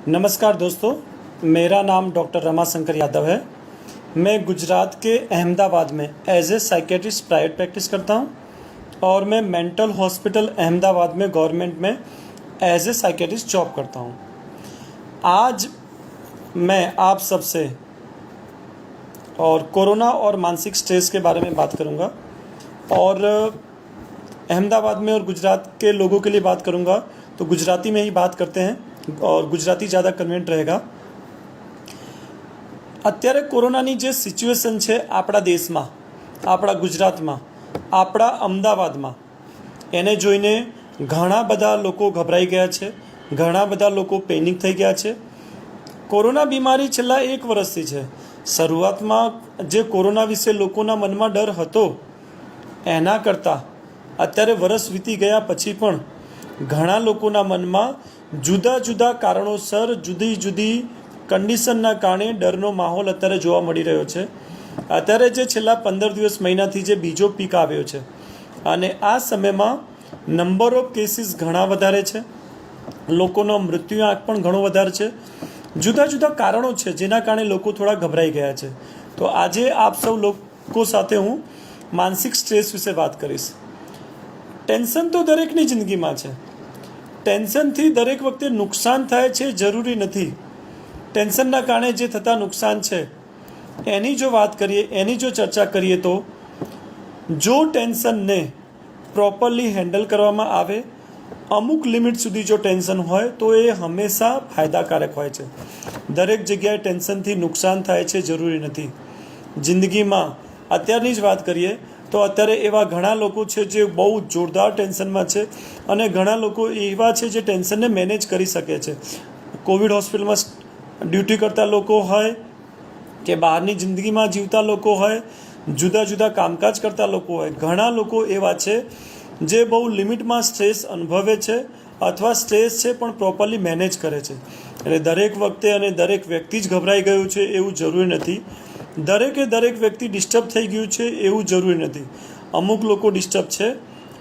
नमस्कार दोस्तों, मेरा नाम डॉक्टर रमाशंकर यादव है। मैं गुजरात के अहमदाबाद में as a psychiatrist private practice करता हूं और मैं मेंटल हॉस्पिटल अहमदाबाद में गवर्नमेंट में एज ए साइकेट्रिस्ट जॉब करता हूं। आज मैं आप सबसे और कोरोना और मानसिक स्ट्रेस के बारे में बात करूंगा और अहमदाबाद में और गुजरात के लोगों के लिए बात करूंगा, तो गुजराती में ही बात करते हैं और गुजराती ज़्यादा कन्वीनियंट रहेगा। અત્યારે કોરોનાની જે સિચ્યુએશન છે આપણા દેશમાં, આપણા ગુજરાતમાં, આપણા અમદાવાદમાં, એને જોઈને ઘણા બધા લોકો ગભરાઈ ગયા છે, ઘણા બધા લોકો પેનિક થઈ ગયા છે। કોરોના બીમારી છેલ્લા 1 વર્ષથી છે। શરૂઆતમાં જે કોરોના વિશે લોકોના મનમાં ડર હતો એના કરતાં અત્યારે વર્ષ વીતી ગયા પછી પણ ઘણા લોકોના મનમાં જુદા જુદા કારણોસર જુદી જુદી કંડિશનના કારણે ડરનો માહોલ અત્યારે જોવા મળી રહ્યો છે। અત્યારે જે છેલ્લા 15 દિવસ મહિનાથી જે બીજો પીક આવ્યો છે અને આ સમયમાં નંબર ઓફ કેસીસ ઘણા વધારે છે, લોકોનો મૃત્યુઆંક પણ ઘણો વધારે છે। જુદા જુદા કારણો છે જેના કારણે લોકો થોડા ગભરાઈ ગયા છે। તો આજે આપ સૌ લોકો સાથે હું માનસિક સ્ટ્રેસ વિશે વાત કરીશ। ટેન્શન તો દરેકની જિંદગીમાં છે। ટેન્શનથી દરેક વખતે નુકસાન થાય છે જરૂરી નથી। ટેન્શનના કારણે જે થતા નુકસાન છે એની જો વાત કરીએ, એની જો ચર્ચા કરીએ, તો જો ટેન્શનને પ્રોપરલી હેન્ડલ કરવામાં આવે, અમુક લિમિટ સુધી જો ટેન્શન હોય તો એ હંમેશા ફાયદાકારક હોય છે। દરેક જગ્યાએ ટેન્શનથી નુકસાન થાય છે જરૂરી નથી। જિંદગીમાં અત્યારની જ વાત કરીએ તો અત્યારે એવા ઘણા લોકો છે જે બહુ જોરદાર ટેન્શનમાં છે અને ઘણા લોકો એવા છે જે ટેન્શનને મેનેજ કરી શકે છે। કોવિડ હોસ્પિટલમાં ડ્યુટી કરતા લોકો હોય કે બહારની જિંદગીમાં જીવતા લોકો હોય, જુદા જુદા કામકાજ કરતા લોકો હોય, ઘણા લોકો એવા છે જે બહુ લિમિટમાં સ્ટ્રેસ અનુભવે છે અથવા સ્ટ્રેસ છે પણ પ્રોપરલી મેનેજ કરે છે। એટલે દરેક વખતે અને દરેક વ્યક્તિ જ ગભરાઈ ગયું છે એવું જરૂરી નથી। દરેક વ્યક્તિ ડિસ્ટર્બ થઈ ગયું છે એવું જરૂરી નથી। અમુક લોકો ડિસ્ટર્બ છે।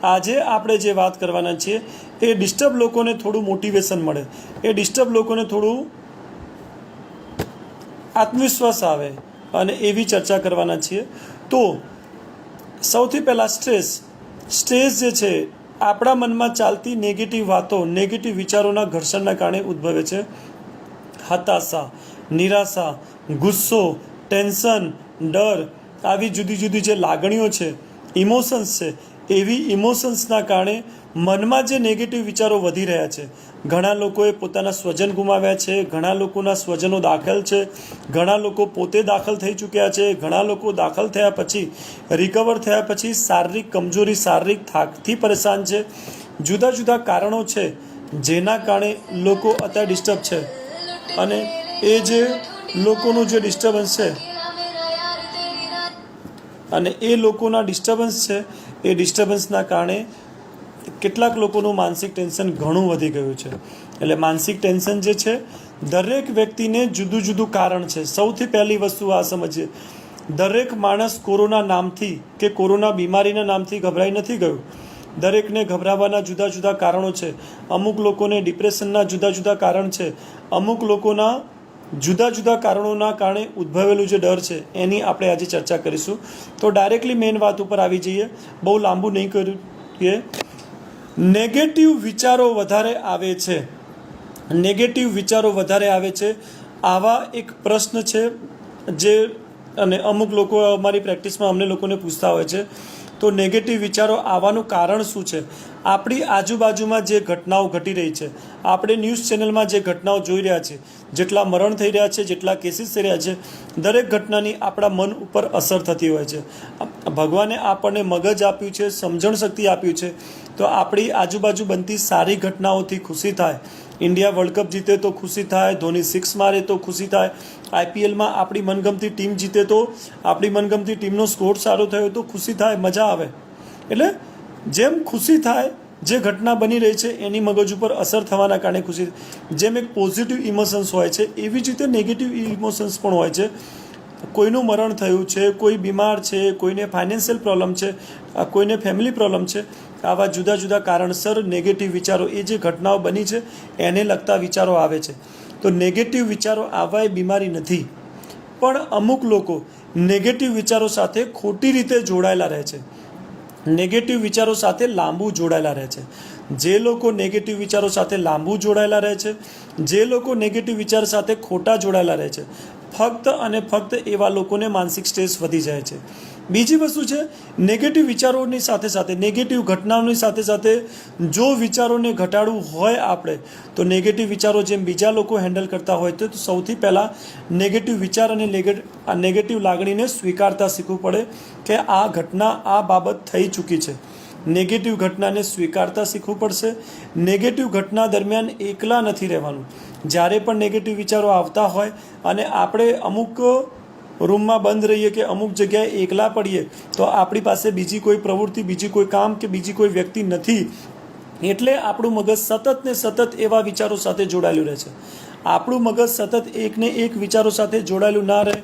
આજે આપણે જે વાત કરવાના છીએ એ ડિસ્ટર્બ લોકોને થોડું મોટિવેશન મળે, એ ડિસ્ટર્બ લોકોને થોડું આત્મવિશ્વાસ આવે અને એવી ચર્ચા કરવાના છીએ। તો સૌથી પહેલાં સ્ટ્રેસ જે છે આપણા મનમાં ચાલતી નેગેટિવ વાતો, નેગેટિવ વિચારોના ઘર્ષણના કારણે ઉદ્ભવે છે। હતાશા, નિરાશા, ગુસ્સો, ટેન્શન, ડર, આવી જુદી જુદી જે લાગણીઓ છે, ઇમોશન્સ છે, એવી ઇમોશન્સના કારણે મનમાં જે નેગેટિવ વિચારો વધી રહ્યા છે। ઘણા લોકોએ પોતાના સ્વજન ગુમાવ્યા છે, ઘણા લોકોના સ્વજનો દાખલ છે, ઘણા લોકો પોતે દાખલ થઈ ચૂક્યા છે, ઘણા લોકો દાખલ થયા પછી રિકવર થયા પછી શારીરિક કમજોરી, શારીરિક થાકથી પરેશાન છે। જુદા જુદા કારણો છે જેના કારણે લોકો અત્યારે ડિસ્ટર્બ છે અને એ જે લોકોનું જે ડિસ્ટર્બન્સ છે અને એ લોકોના ડિસ્ટર્બન્સ છે, એ ડિસ્ટર્બન્સના કારણે કેટલાક લોકોનું માનસિક ટેન્શન ઘણું વધી ગયું છે। એટલે માનસિક ટેન્શન જે છે દરેક વ્યક્તિને જુદું જુદું કારણ છે। સૌથી પહેલી વસ્તુ આ સમજીએ, દરેક માણસ કોરોના નામથી કે કોરોના બીમારીના નામથી ગભરાઈ નથી ગયું। દરેકને ગભરાવાના જુદા જુદા કારણો છે। અમુક લોકોને ડિપ્રેશનના જુદા જુદા કારણ છે, અમુક લોકોના જુદા જુદા કારણોના કારણે ઉદ્ભવેલું જે ડર છે એની આપણે આજે ચર્ચા કરીશું। તો ડાયરેક્ટલી મેઇન વાત ઉપર આવી જઈએ, બહુ લાંબુ નહીં કરીએ। નેગેટિવ વિચારો વધારે આવે છે, નેગેટિવ વિચારો વધારે આવે છે, આવા એક પ્રશ્ન છે જે અને અમુક લોકો અમારી પ્રેક્ટિસમાં અમને લોકોને પૂછતા હોય છે। તો નેગેટિવ વિચારો આવવાનું કારણ શું છે? આપણી આજુબાજુમાં જે ઘટનાઓ ઘટી રહી છે, આપણે ન્યૂઝ ચેનલમાં જે ઘટનાઓ જોઈ રહ્યા છીએ, જેટલા મરણ થઈ રહ્યા છે, જેટલા કેસીસ થઈ રહ્યા છે, દરેક ઘટનાની આપણા મન ઉપર અસર થતી હોય છે। ભગવાને આપણને મગજ આપ્યું છે, સમજણ શક્તિ આપ્યું છે, તો આપણી આજુબાજુ બનતી સારી ઘટનાઓથી ખુશી થાય। ઇન્ડિયા વર્લ્ડ કપ જીતે તો ખુશી થાય, ધોની 6 મારે તો ખુશી થાય, આઈપીએલમાં આપણી મનગમતી ટીમ જીતે તો આપણી મનગમતી ટીમનો સ્કોર સારો થયો તો ખુશી થાય, મજા આવે। એટલે જેમ ખુશી થાય, જે ઘટના બની રહી છે એની મગજ ઉપર અસર થવાના કારણે ખુશી, જેમ એક પોઝિટિવ ઇમોશન્સ હોય છે એવી જ રીતે નેગેટિવ ઇમોશન્સ પણ હોય છે। કોઈનું મરણ થયું છે, કોઈ બીમાર છે, કોઈને ફાઇનાન્શિયલ પ્રોબ્લેમ છે, કોઈને ફેમિલી પ્રોબ્લેમ છે, આવા જુદા જુદા કારણસર નેગેટિવ વિચારો, એ જે ઘટનાઓ બની છે એને લગતા વિચારો આવે છે। તો નેગેટિવ વિચારો આવવા એ બીમારી નથી, પણ અમુક લોકો નેગેટિવ વિચારો સાથે ખોટી રીતે જોડાયેલા રહે છે, નેગેટિવ વિચારો સાથે લાંબુ જોડાયેલા રહે છે. જે લોકો નેગેટિવ વિચારો સાથે લાંબુ જોડાયેલા રહે છે, જે લોકો નેગેટિવ વિચાર સાથે ખોટા જોડાયેલા રહે છે, ફક્ત અને ફક્ત એવા લોકોને માનસિક સ્ટ્રેસ વધી જાય છે. બીજી વસ્તુ છે, નેગેટિવ વિચારોની સાથે સાથે, નેગેટિવ ઘટનાઓની સાથે સાથે જો વિચારોને ઘટાડવું હોય આપણે, તો નેગેટિવ વિચારો જેમ બીજા લોકો હેન્ડલ કરતા હોય તો સૌથી પહેલાં નેગેટિવ વિચાર અને નેગેટિવ લાગણીને સ્વીકારતા શીખવું પડે કે આ ઘટના, આ બાબત થઈ ચૂકી છે. નેગેટિવ ઘટનાને સ્વીકારતા શીખવું પડશે. નેગેટિવ ઘટના દરમિયાન એકલા નથી રહેવાનું. જ્યારે પણ નેગેટિવ વિચારો આવતા હોય અને આપણે અમુક રૂમમાં બંધ રહીએ કે અમુક જગ્યાએ એકલા પડીએ, તો આપણી પાસે બીજી કોઈ પ્રવૃત્તિ, બીજી કોઈ કામ કે બીજી કોઈ વ્યક્તિ નથી, એટલે આપણું મગજ સતત ને સતત એવા વિચારો સાથે જોડાયેલું રહે છે. આપણું મગજ સતત એકને એક વિચારો સાથે જોડાયેલું ના રહે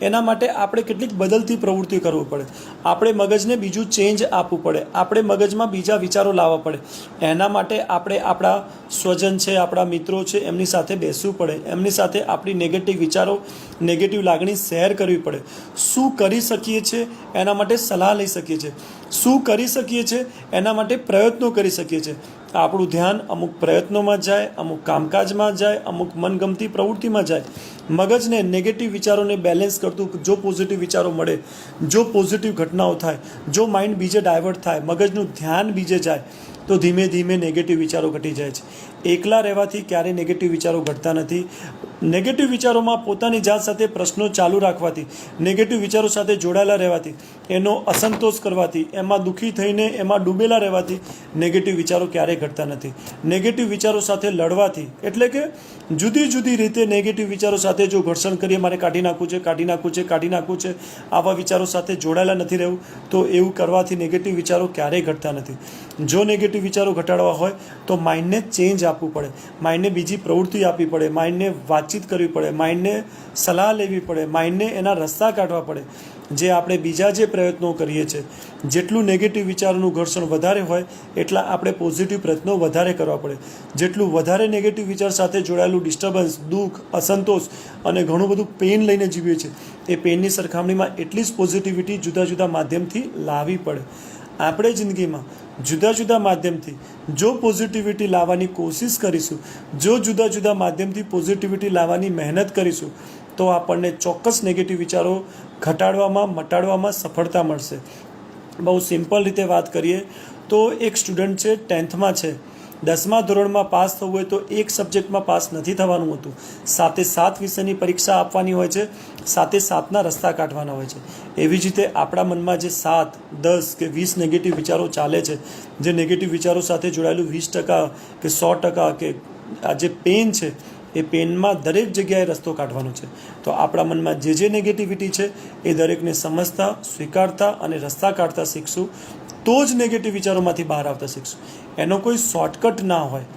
એના માટે આપણે કેટલીક બદલતી પ્રવૃત્તિ કરવી પડે, આપણે મગજને બીજું ચેન્જ આપવું પડે, આપણે મગજમાં બીજા વિચારો લાવવા પડે. એના માટે આપણે આપણા સ્વજન છે, આપણા મિત્રો છે, એમની સાથે બેસવું પડે, એમની સાથે આપણી નેગેટિવ વિચારો, નેગેટિવ લાગણી શેર કરવી પડે. શું કરી શકીએ છીએ એના માટે સલાહ લઈ શકીએ છીએ, શું કરી શકીએ છીએ એના માટે પ્રયત્નો કરી શકીએ છીએ. આપણું ધ્યાન અમુક પ્રયત્નોમાં જાય, અમુક કામકાજમાં જાય, અમુક મનગમતી પ્રવૃત્તિમાં જાય. મગજને નેગેટિવ વિચારોને બેલેન્સ કરતું જો પોઝિટિવ વિચારો મળે, જો પોઝિટિવ ઘટનાઓ થાય, જો માઇન્ડ બીજે ડાયવર્ટ થાય, મગજનું ધ્યાન બીજે જાય, તો ધીમે ધીમે નેગેટિવ વિચારો ઘટી જાય છે. એકલા રહેવાથી ક્યારેય નેગેટિવ વિચારો ઘટતા નથી. નેગેટિવ વિચારોમાં પોતાની જાત સાથે પ્રશ્નો ચાલુ રાખવાથી, નેગેટિવ વિચારો સાથે જોડાયેલા રહેવાથી, એનો અસંતોષ કરવાથી, એમાં દુઃખી થઈને એમાં ડૂબેલા રહેવાથી નેગેટિવ વિચારો ક્યારેય ઘટતા નથી. નેગેટિવ વિચારો સાથે લડવાથી, એટલે કે જુદી જુદી રીતે નેગેટિવ વિચારો સાથે જો ઘર્ષણ કરીએ, મારે કાઢી નાખવું છે, કાઢી નાખવું છે, કાઢી નાખવું છે, આવા વિચારો સાથે જોડાયેલા નથી રહેવું, તો એવું કરવાથી નેગેટિવ વિચારો ક્યારેય ઘટતા નથી. જો નેગેટિવ વિચારો ઘટાડવા હોય તો માઇન્ડને ચેન્જ આપવું પડે, માઇન્ડને બીજી પ્રવૃત્તિ આપવી પડે, માઇન્ડને વાતચીત કરવી પડે, માઇન્ડને સલાહ લેવી પડે, માઇન્ડને એના રસ્તા કાઢવા પડે. જે આપણે બીજા જે પ્રયત્નો કરીએ છીએ, જેટલું નેગેટિવ વિચારોનું ઘર્ષણ વધારે હોય એટલા આપણે પોઝિટિવ પ્રયત્નો વધારે કરવા પડે. જેટલું વધારે નેગેટિવ વિચાર સાથે જોડાયેલું ડિસ્ટર્બન્સ, દુઃખ, અસંતોષ અને ઘણું બધું પેઇન લઈને જીવીએ છીએ, એ પેઇનની સરખામણીમાં એટલી જ પોઝિટિવિટી જુદા જુદા માધ્યમથી લાવવી પડે. આપણે જિંદગીમાં જુદા જુદા માધ્યમથી જો પોઝિટિવિટી લાવવાની કોશિશ કરીશું, જો જુદા જુદા માધ્યમથી પોઝિટિવિટી લાવવાની મહેનત કરીશું, તો આપણને ચોક્કસ નેગેટિવ વિચારો ઘટાડવામાં, મટાડવામાં સફળતા મળશે. બહુ સિમ્પલ રીતે વાત કરીએ તો એક સ્ટુડન્ટ છે, 10th છે, 10મા ધોરણમાં પાસ થવું હોય તો એક સબ્જેક્ટમાં પાસ નથી થવાનું હોતું, 7 વિષયની પરીક્ષા આપવાની હોય છે, 7 રસ્તા કાઢવાના હોય છે. એવી જ રીતે આપણા મનમાં જે 7, 10 કે 20 નેગેટિવ વિચારો ચાલે છે, જે નેગેટિવ વિચારો સાથે જોડાયેલું 20% કે 100% કે આ જે પેન છે, એ પેનમાં દરેક જગ્યાએ રસ્તો કાઢવાનો છે. તો આપણા મનમાં જે નેગેટિવિટી છે એ દરેકને સમજતા, સ્વીકારતા અને રસ્તા કાઢતા શીખશું, તો જ નેગેટિવ વિચારોમાંથી બહાર આવતા શીખશું. એનો કોઈ શોર્ટકટ ના હોય.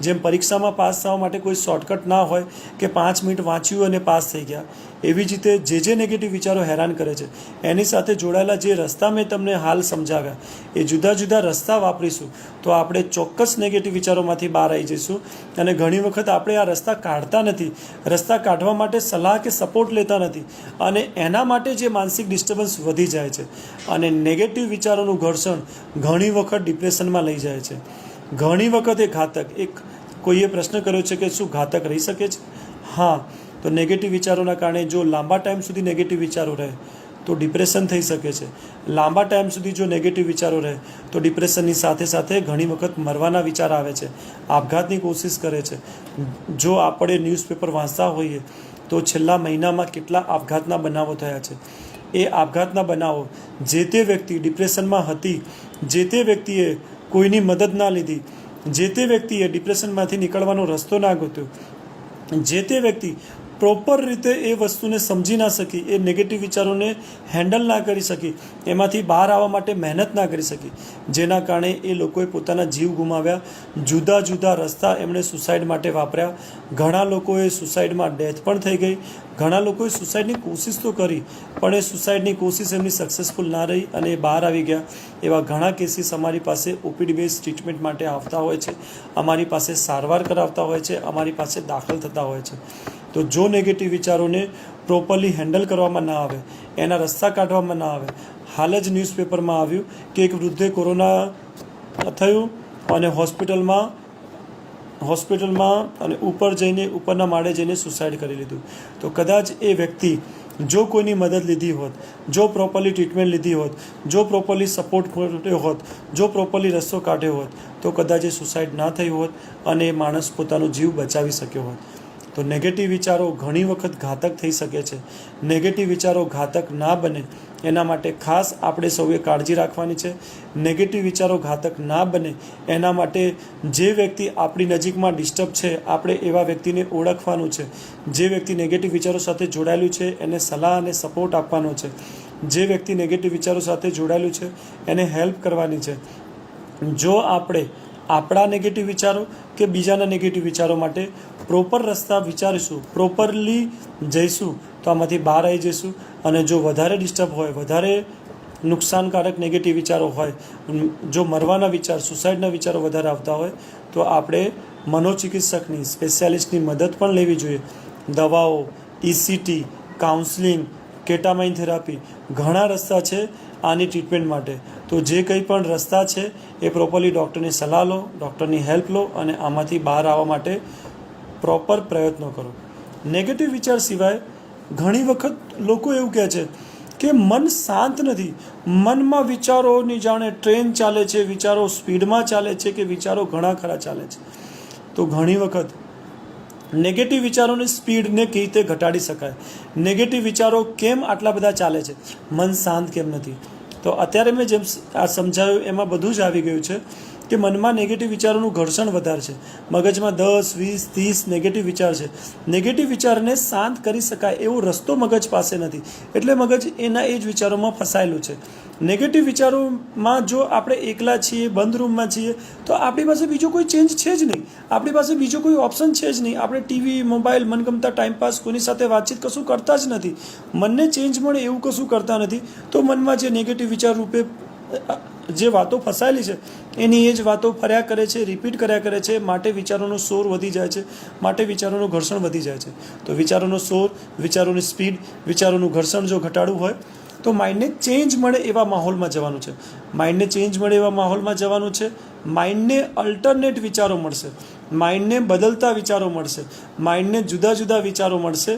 જેમ પરીક્ષામાં પાસ થવા માટે કોઈ શોર્ટકટ ના હોય કે 5 મિનિટ વાંચ્યું અને પાસ થઈ ગયા, એવી જ રીતે જે નેગેટિવ વિચારો હેરાન કરે છે એની સાથે જોડાયેલા જે રસ્તા મેં તમને હાલ સમજાવ્યા, એ જુદા જુદા રસ્તા વાપરીશું તો આપણે ચોક્કસ નેગેટિવ વિચારોમાંથી બહાર આવી જઈશું. અને ઘણી વખત આપણે આ રસ્તા કાઢતા નથી, રસ્તા કાઢવા માટે સલાહ કે સપોર્ટ લેતા નથી, અને એના માટે જે માનસિક ડિસ્ટર્બન્સ વધી જાય છે, અને નેગેટિવ વિચારોનું ઘર્ષણ ઘણી વખત ડિપ્રેશનમાં લઈ જાય છે. ઘણી વખત એ ઘાતક, કોઈએ પ્રશ્ન કર્યો છે કે શું ઘાતક રહી શકે છે? હા, તો નેગેટિવ વિચારોના કારણે જો લાંબા ટાઈમ સુધી નેગેટિવ વિચારો રહે તો ડિપ્રેશન થઈ શકે છે. લાંબા ટાઈમ સુધી જો નેગેટિવ વિચારો રહે તો ડિપ્રેશનની સાથે સાથે ઘણી વખત મરવાના વિચાર આવે છે, આપઘાતની કોશિશ કરે છે. જો આપણે ન્યૂઝપેપર વાંચતા હોઈએ તો છેલ્લા મહિનામાં કેટલા આપઘાતના બનાવો થયા છે. એ આપઘાતના બનાવો જે તે વ્યક્તિ ડિપ્રેશનમાં હતી, જે તે વ્યક્તિએ કોઈની મદદ ના લીધી, જે તે વ્યક્તિએ ડિપ્રેશનમાંથી નીકળવાનો રસ્તો ના ગોત્યો, જે તે વ્યક્તિ પ્રોપર રીતે એ વસ્તુને સમજી ના શકી, એ નેગેટિવ વિચારોને હેન્ડલ ના કરી શકી, એમાંથી બહાર આવવા માટે મહેનત ના કરી શકી, જેના કારણે એ લોકોએ પોતાના જીવ ગુમાવ્યા. જુદા જુદા રસ્તા એમણે સુસાઇડ માટે વાપર્યા. ઘણા લોકોએ સુસાઇડમાં ડેથ પણ થઈ ગઈ. ઘણા લોકોએ સુસાઇડની કોશિશ તો કરી, પણ એ સુસાઇડની કોશિશ એમની સક્સેસફુલ ના રહી અને એ બહાર આવી ગયા. એવા ઘણા કેસીસ અમારી પાસે ઓપીડી બેઝ ટ્રીટમેન્ટ માટે આવતા હોય છે, અમારી પાસે સારવાર કરાવતા હોય છે, અમારી પાસે દાખલ થતા હોય છે. તો જો નેગેટિવ વિચારોને પ્રોપરલી હેન્ડલ કરવામાં ના આવે, એના રસ્તા કાઢવામાં ના આવે. હાલ જ ન્યૂઝપેપરમાં આવ્યું કે એક વૃદ્ધે કોરોના થયું અને હોસ્પિટલમાં અને ઉપરના માળે જઈને સુસાઇડ કરી લીધું. તો કદાચ એ વ્યક્તિ જો કોઈની મદદ લીધી હોત, જો પ્રોપરલી ટ્રીટમેન્ટ લીધી હોત, જો પ્રોપરલી સપોર્ટ કર્યો હોત, જો પ્રોપરલી રસ્તો કાઢ્યો હોત, તો કદાચ એ સુસાઇડ ના થયું હોત અને એ માણસ પોતાનો જીવ બચાવી શક્યો હોત. તો નેગેટિવ વિચારો ઘણી વખત ઘાતક થઈ શકે છે. નેગેટિવ વિચારો ઘાતક ના બને એના માટે ખાસ આપણે સૌએ કાળજી રાખવાની છે. નેગેટિવ વિચારો ઘાતક ના બને એના માટે જે વ્યક્તિ આપણી નજીકમાં ડિસ્ટર્બ છે, આપણે એવા વ્યક્તિને ઓળખવાનું છે. જે વ્યક્તિ નેગેટિવ વિચારો સાથે જોડાયેલું છે એને સલાહ અને સપોર્ટ આપવાનો છે. જે વ્યક્તિ નેગેટિવ વિચારો સાથે જોડાયેલું છે એને હેલ્પ કરવાની છે. જો આપણે આપણા નેગેટિવ વિચારો કે બીજાના નેગેટિવ વિચારો માટે પ્રોપર રસ્તા વિચારીશું, પ્રોપરલી જઈશું, તો આમાંથી બહાર આવી જઈશું. અને જો વધારે ડિસ્ટર્બ હોય, વધારે નુકસાનકારક નેગેટિવ વિચારો હોય, જો મરવાના વિચાર, સુસાઇડના વિચારો વધારે આવતા હોય, તો આપણે મનોચિકિત્સકની, સ્પેશિયાલિસ્ટની મદદ પણ લેવી જોઈએ. દવાઓ, ECT, કાઉન્સલિંગ, કેટામાઇન થેરાપી, ઘણા રસ્તા છે આની ટ્રીટમેન્ટ માટે. તો જે કંઈ પણ રસ્તા છે એ પ્રોપરલી ડૉક્ટરની સલાહ લો, ડૉક્ટરની હેલ્પ લો અને આમાંથી બહાર આવવા માટે પ્રોપર પ્રયત્નો કરો. નેગેટિવ વિચાર સિવાય ઘણી વખત લોકો એવું કહે છે કે મન શાંત નથી, મનમાં વિચારોની જાણે ટ્રેન ચાલે છે, વિચારો સ્પીડમાં ચાલે છે કે વિચારો ઘણા ખરા ચાલે છે. તો ઘણી વખત નેગેટિવ વિચારોની સ્પીડને કેવી રીતે ઘટાડી શકાય, નેગેટિવ વિચારો કેમ આટલા બધા ચાલે છે, મન શાંત કેમ નથી. તો અત્યારે મેં જેમ આ સમજાવ્યું એમાં બધું જ આવી ગયું છે કે મનમાં નેગેટિવ વિચારોનું ઘર્ષણ વધારે છે. મગજમાં 10, 20, 30 નેગેટિવ વિચાર છે. નેગેટિવ વિચારને શાંત કરી શકાય એવો રસ્તો મગજ પાસે નથી, એટલે મગજ એના એ જ વિચારોમાં ફસાયેલું છે. નેગેટિવ વિચારોમાં જો આપણે એકલા છીએ, બંધ રૂમમાં છીએ, તો આપણી પાસે બીજો કોઈ ચેન્જ છે જ નહીં, આપણી પાસે બીજો કોઈ ઓપ્શન છે જ નહીં. આપણે ટીવી, મોબાઈલ, મનગમતા ટાઈમપાસ, કોઈની સાથે વાતચીત કશું કરતા જ નથી. મનને ચેન્જ મળે એવું કશું કરતા નથી. તો મનમાં જે નેગેટિવ વિચાર રૂપે જે વાતો ફસાયેલી છે એની એ જ વાતો ફર્યા કરે છે, રિપીટ કર્યા કરે છે. માટે વિચારોનો શોર વધી જાય છે, માટે વિચારોનું ઘર્ષણ વધી જાય છે. તો વિચારોનો શોર, વિચારોની સ્પીડ, વિચારોનું ઘર્ષણ જો ઘટાડવું હોય તો માઇન્ડને ચેન્જ મળે એવા માહોલમાં જવાનું છે. માઇન્ડને ચેન્જ મળે એવા માહોલમાં જવાનું છે. માઇન્ડને અલ્ટરનેટ વિચારો મળશે, માઇન્ડને બદલતા વિચારો મળશે, માઇન્ડને જુદા જુદા વિચારો મળશે.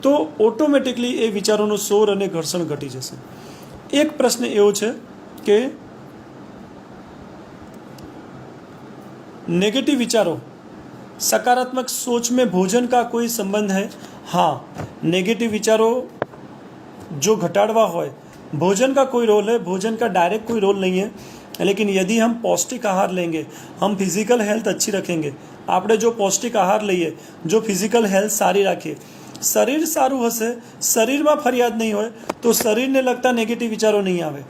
તો ઓટોમેટિકલી એ વિચારોનો શોર અને ઘર્ષણ ઘટી જશે. એક પ્રશ્ન એવો છે કે नेगेटिव विचारों सकारात्मक सोच में भोजन का कोई संबंध है? हाँ, नेगेटिव विचारों जो घटाड़वा हो, भोजन का कोई रोल है, भोजन का डायरेक्ट कोई रोल नहीं है. लेकिन यदि हम पौष्टिक आहार लेंगे, हम फिजिकल हेल्थ अच्छी रखेंगे, આપણે જો પૌષ્ટિક આહાર લઈએ, જો ફિઝિકલ હેલ્થ સારી રાખીએ, શરીર સારું હશે, શરીરમાં ફરિયાદ નહીં હોય, તો શરીરને લગતા નેગેટિવ વિચારો નહીં આવે.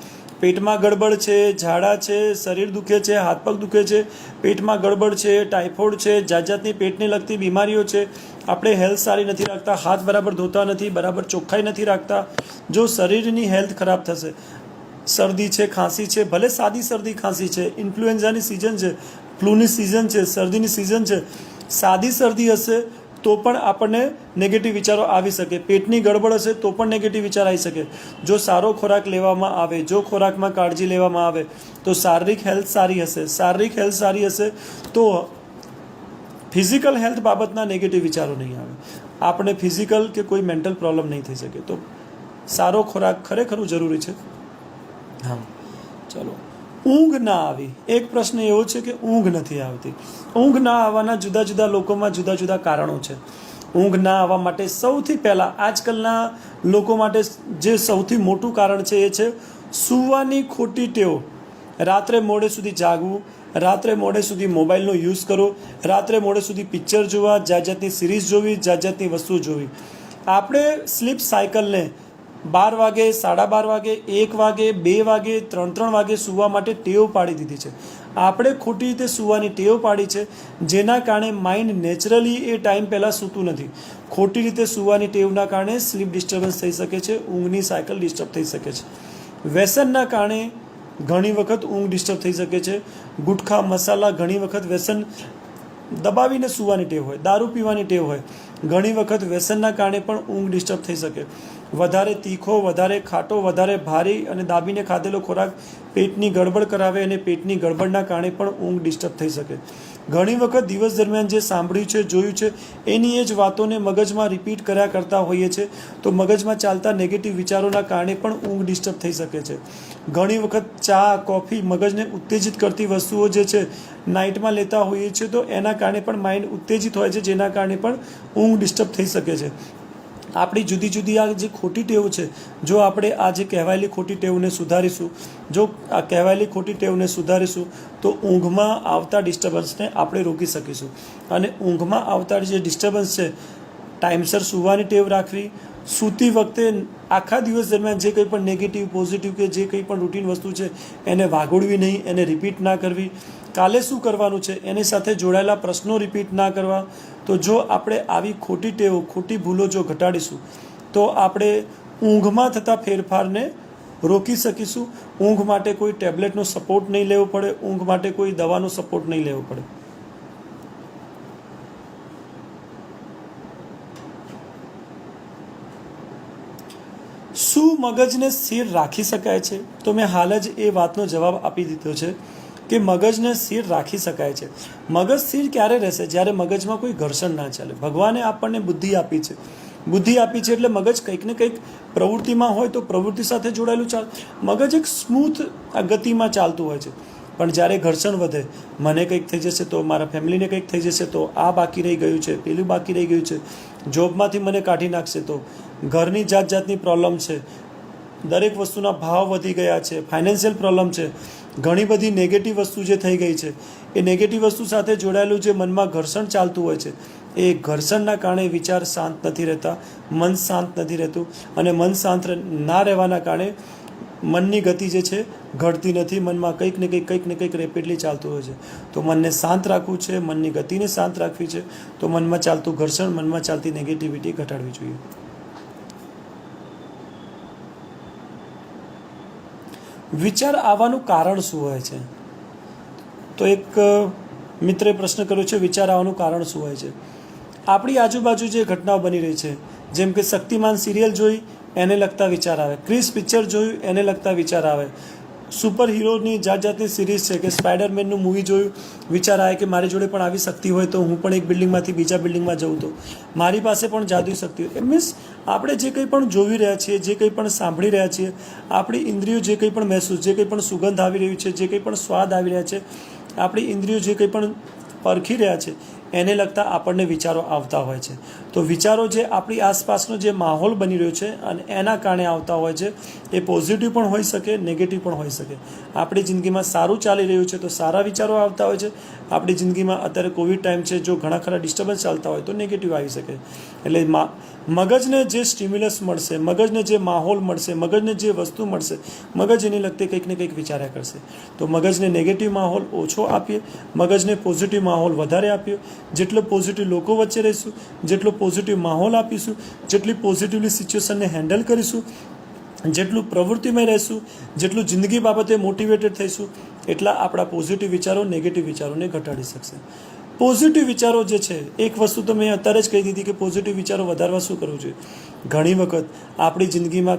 પેટમાં ગડબડ છે, ઝાડા છે, શરીર દુખે છે, હાથ પગ દુખે છે, પેટમાં ગડબડ છે, ટાઇફોઇડ છે, જાત જાતની પેટને લગતી બીમારીઓ છે, આપણે હેલ્થ સારી નથી રાખતા, હાથ બરાબર ધોતા નથી, બરાબર ચોખ્ખાઈ નથી રાખતા, જો શરીરની હેલ્થ ખરાબ થશે. શરદી છે, ખાંસી છે, ભલે સાદી શરદી ખાંસી છે, ઇન્ફ્લુએન્ઝાની સિઝન છે, ફ્લૂની સિઝન છે, શરદીની સિઝન છે, સાદી શરદી હશે તો પણ આપણને નેગેટિવ વિચારો આવી શકે. પેટની ગડબડ હશે તો પણ નેગેટિવ વિચાર આવી શકે. જો સારો ખોરાક લેવામાં આવે, જો ખોરાકમાં કાળજી લેવામાં આવે તો શારીરિક હેલ્થ સારી હશે. શારીરિક હેલ્થ સારી હશે તો ફિઝિકલ હેલ્થ બાબતના નેગેટિવ વિચારો નહીં આવે. આપણે ફિઝિકલ કે કોઈ મેન્ટલ પ્રોબ્લેમ નહીં થઈ શકે. તો સારો ખોરાક ખરેખર જરૂરી છે. હા, ચલો. ઊંઘ ના આવી, એક પ્રશ્ન એવો છે કે ઊંઘ નથી આવતી. ઊંઘ ના આવવાના જુદા જુદા લોકોમાં જુદા જુદા કારણો છે. ઊંઘ ના આવવા માટે સૌથી પહેલાં આજકાલના લોકો માટે જે સૌથી મોટું કારણ છે એ છે સૂવાની ખોટી ટેવ. રાત્રે મોડે સુધી જાગવું, રાત્રે મોડે સુધી મોબાઈલનો યુઝ કરો, રાત્રે મોડે સુધી પિક્ચર જોવા, જાત જાતની સિરીઝ જોવી, જાત જાતની વસ્તુઓ જોવી. આપણે સ્લીપ સાયકલને 12 વાગે, 12:30 વાગે, 1 વાગે, 2 વાગે, 3 વાગે સૂવા માટે ટેવ પાડી દીધી છે. આપણે ખોટી રીતે સૂવાની ટેવ પાડી છે, જેના કારણે માઇન્ડ નેચરલી એ ટાઈમ પહેલાં સૂતું નથી. ખોટી રીતે સૂવાની ટેવના કારણે સ્લીપ ડિસ્ટર્બન્સ થઈ શકે છે, ઊંઘની સાયકલ ડિસ્ટર્બ થઈ શકે છે. વ્યસનના કારણે ઘણી વખત ઊંઘ ડિસ્ટર્બ થઈ શકે છે. ગુટખા મસાલા ઘણી વખત વ્યસન દબાવીને સૂવાની ટેવ હોય, દારૂ પીવાની ટેવ હોય, ઘણી વખત વ્યસનના કારણે પણ ઊંઘ ડિસ્ટર્બ થઈ શકે. વધારે તીખો, વધારે ખાટો, વધારે ભારી અને દાબીને ખાધેલો ખોરાક પેટની ગડબડ કરાવે અને પેટની ગડબડના કારણે પણ ઊંઘ ડિસ્ટર્બ થઈ શકે. ઘણી વખત દિવસ દરમિયાન જે સાંભળ્યું છે, જોયું છે, એની એ જ વાતોને મગજમાં રિપીટ કર્યા કરતા હોઈએ છીએ, તો મગજમાં ચાલતા નેગેટિવ વિચારોના કારણે પણ ઊંઘ ડિસ્ટર્બ થઈ શકે છે. ઘણી વખત ચા, કોફી, મગજને ઉત્તેજિત કરતી વસ્તુઓ જે છે નાઇટમાં લેતા હોઈએ છીએ, તો એના કારણે પણ માઇન્ડ ઉત્તેજિત હોય છે, જેના કારણે પણ ઊંઘ ડિસ્ટર્બ થઈ શકે છે. આપણી જુદી જુદી આ જે ખોટી ટેવ છે, જો આપણે આ જે કહેવાયેલી ખોટી ટેવને સુધારીશું, જો આ કહેવાયેલી ખોટી ટેવને સુધારીશું, તો ઊંઘમાં આવતા ડિસ્ટર્બન્સને આપણે રોકી શકીશું. અને ઊંઘમાં આવતા જે ડિસ્ટર્બન્સ છે, ટાઈમસર સૂવાની ટેવ રાખવી, સૂતી વખતે આખા દિવસ દરમિયાન જે કંઈ પણ નેગેટિવ, પોઝિટિવ કે જે કંઈ પણ રૂટીન વસ્તુ છે એને વાગોળવી નહીં, એને રિપીટ ના કરવી. કાલે શું કરવાનું છે એની સાથે જોડાયેલા પ્રશ્નો રિપીટ ના કરવા. તો જો આપણે આવી ખોટી ટેવો, ખોટી ભૂલો જો ઘટાડીશું, તો આપણે ઊંઘમાં થતા ફેરફારને રોકી શકીશું. ઊંઘ માટે કોઈ ટેબ્લેટનો સપોર્ટ નહીં લેવો પડે, ઊંઘ માટે કોઈ દવાનો સપોર્ટ નહીં લેવો પડે. શું મગજને સ્થિર રાખી શકાય છે? તો મેં હાલ જ એ વાતનો જવાબ આપી દીધો છે કે મગજને સ્થિર રાખી શકાય છે. મગજ સ્થિર ક્યારે રહેશે? જ્યારે મગજમાં કોઈ ઘર્ષણ ના ચાલે. ભગવાને આપણને બુદ્ધિ આપી છે, બુદ્ધિ આપી છે એટલે મગજ કંઈક ને કંઈક પ્રવૃત્તિમાં હોય તો પ્રવૃત્તિ સાથે જોડાયેલું ચાલે. મગજ એક સ્મૂથ ગતિમાં ચાલતું હોય છે. પણ જ્યારે ઘર્ષણ વધે, મને કંઈક થઈ જશે તો, મારા ફેમિલીને કંઈક થઈ જશે તો, આ બાકી રહી ગયું છે, પેલું બાકી રહી ગયું છે, જોબમાંથી મને કાઢી નાખશે તો, ઘરની જાત જાતની પ્રોબ્લેમ છે, દરેક વસ્તુના ભાવ વધી ગયા છે, ફાઇનાન્શિયલ પ્રોબ્લેમ છે, ઘણી બધી નેગેટિવ વસ્તુ જે થઈ ગઈ છે, એ નેગેટિવ વસ્તુ સાથે જોડાયેલું જે મનમાં ઘર્ષણ ચાલતું હોય છે, એ ઘર્ષણના કારણે વિચાર શાંત નથી રહેતા, મન શાંત નથી રહેતું. અને મન શાંત ના રહેવાના કારણે મનની ગતિ જે છે ઘટતી નથી. મનમાં કંઈક ને કંઈક રેપિડલી ચાલતું હોય છે. તો મનને શાંત રાખવું છે, મનની ગતિને શાંત રાખવી છે, તો મનમાં ચાલતું ઘર્ષણ, મનમાં ચાલતી નેગેટિવિટી ઘટાડવી જોઈએ. વિચાર આવવાનું કારણ શું હોય છે? તો એક મિત્રે પ્રશ્ન કર્યો છે, વિચાર આવવાનું કારણ શું હોય છે? આપણી આજુબાજુ જે ઘટનાઓ બની રહી છે, જેમ કે શક્તિમાન સિરિયલ જોઈ એને લગતા વિચાર આવે, ક્રિસ પિક્ચર જોયું એને લગતા વિચાર આવે, સુપર હિરોની જાત જાતની સિરીઝ છે કે સ્પાઈડરમેનનું મૂવી જોયું, વિચાર આવે કે મારી જોડે પણ આવી શક્તિ હોય તો હું પણ એક બિલ્ડિંગમાંથી બીજા બિલ્ડિંગમાં જઉં, તો મારી પાસે પણ જાદુઈ શક્તિ હોય. મીન્સ આપણે જે કંઈ પણ જોઈ રહ્યા છીએ, જે કંઈ પણ સાંભળી રહ્યા છીએ, આપણી ઇન્દ્રિયો જે કંઈ પણ મહેસૂસ, જે કંઈ પણ સુગંધ આવી રહ્યું છે, જે કંઈ પણ સ્વાદ આવી રહ્યા છે, આપણી ઇન્દ્રિયો જે કંઈ પણ પરખી રહ્યા છે, એને લગતા આપણને વિચારો આવતા હોય છે. તો વિચારો જે આપણી આસપાસનો જે માહોલ બની રહ્યો છે અને એના કારણે આવતા હોય છે, એ પોઝિટિવ પણ હોઈ શકે, નેગેટિવ પણ હોઈ શકે. આપણી જિંદગીમાં સારું ચાલી રહ્યું છે તો સારા વિચારો આવતા હોય છે. આપણી જિંદગીમાં અત્યારે કોવિડ ટાઈમ છે, જો ઘણા ખરા ડિસ્ટર્બન્સ ચાલતા હોય તો નેગેટિવ આવી શકે. એટલે મગજને જે સ્ટિમ્યુલસ મળશે, મગજને જે માહોલ મળશે, મગજને જે વસ્તુ મળશે, મગજ એની લગતી કંઈક ને કંઈક વિચાર્યા કરશે. તો મગજને નેગેટિવ માહોલ ઓછો આપીએ, મગજને પોઝિટિવ માહોલ વધારે આપીએ. જેટલો પોઝિટિવ લોકો વચ્ચે રહીશું, જેટલો પોઝિટિવ માહોલ આપીશું, જેટલી પોઝિટિવલી સિચ્યુએશનને હેન્ડલ કરીશું, જેટલું પ્રવૃત્તિમાં રહીશું, જેટલું જિંદગી બાબતે મોટિવેટેડ થઈશું, એટલા આપણા પોઝિટિવ વિચારો નેગેટિવ વિચારોને ઘટાડી શકશે. પોઝિટિવ વિચારો જે છે, એક વસ્તુ તો મેં અત્યારે જ કહી દીધી કે પોઝિટિવ વિચારો વધારવા શું કરવું જોઈએ. ઘણી વખત આપણી જિંદગીમાં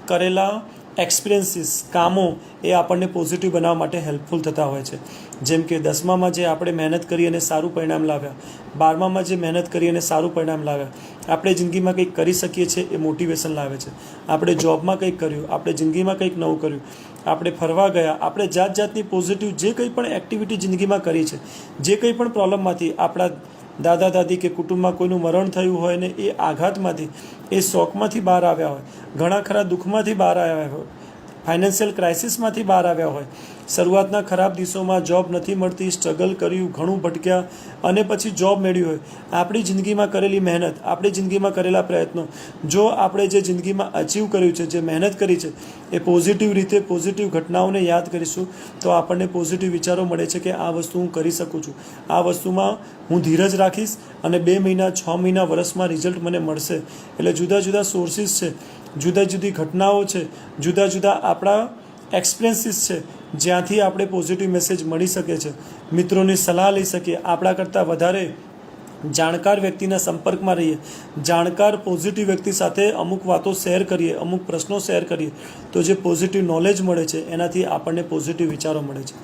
કરેલા એક્સપિરિયન્સીસ, કામો એ આપણને પોઝિટિવ બનાવવા માટે હેલ્પફુલ થતા હોય છે. જેમ કે 10મામાં જે આપણે મહેનત કરી અને સારું પરિણામ લાવ્યા, 12મામાં જે મહેનત કરી અને સારું પરિણામ લાવ્યા, આપણે જિંદગીમાં કંઈક કરી શકીએ છીએ એ મોટિવેશન લાવે છે. આપણે જોબમાં કંઈક કર્યું, આપણે જિંદગીમાં કંઈક નવું કર્યું, આપણે ફરવા ગયા, આપણે જાત જાતની પોઝિટિવ જે કંઈ પણ એક્ટિવિટી જિંદગીમાં કરી છે, જે કંઈ પણ પ્રોબ્લમમાંથી આપણા દાદા દાદી કે કુટુંબમાં કોઈનું મરણ થયું હોય ને એ આઘાતમાંથી, એ શોકમાંથી બહાર આવ્યા હોય, ઘણા ખરા દુઃખમાંથી બહાર આવ્યા હોય, ફાઇનાન્શિયલ ક્રાઇસિસમાંથી બહાર આવ્યા હોય, શરૂઆતના ખરાબ દિવસોમાં જોબ નથી મળતી, સ્ટ્રગલ કર્યું, ઘણું ભટક્યા અને પછી જોબ મેળવી હોય, આપણી જિંદગીમાં કરેલી મહેનત, આપણી જિંદગીમાં કરેલા પ્રયત્નો, જો આપણે જે જિંદગીમાં અચીવ કર્યું છે, જે મહેનત કરી છે, એ પોઝિટિવ રીતે પોઝિટિવ ઘટનાઓને યાદ કરીશું તો આપણને પોઝિટિવ વિચારો મળે છે કે આ વસ્તુ હું કરી શકું છું, આ વસ્તુમાં હું ધીરજ રાખીશ અને 2 મહિના, 6 મહિના, વર્ષમાં રિઝલ્ટ મને મળશે. એટલે જુદા જુદા સોર્સિસ છે, જુદા જુદી ઘટનાઓ છે, જુદા જુદા આપણા એક્સપિરિયન્સીસ છે, જ્યાંથી આપણે પોઝિટિવ મેસેજ મળી શકે છે. મિત્રોની સલાહ લઈ શકીએ, આપણા કરતાં વધારે જાણકાર વ્યક્તિના સંપર્કમાં રહીએ, જાણકાર પોઝિટિવ વ્યક્તિ સાથે અમુક વાતો શેર કરીએ, અમુક પ્રશ્નો શેર કરીએ તો જે પોઝિટિવ નોલેજ મળે છે એનાથી આપણને પોઝિટિવ વિચારો મળે છે.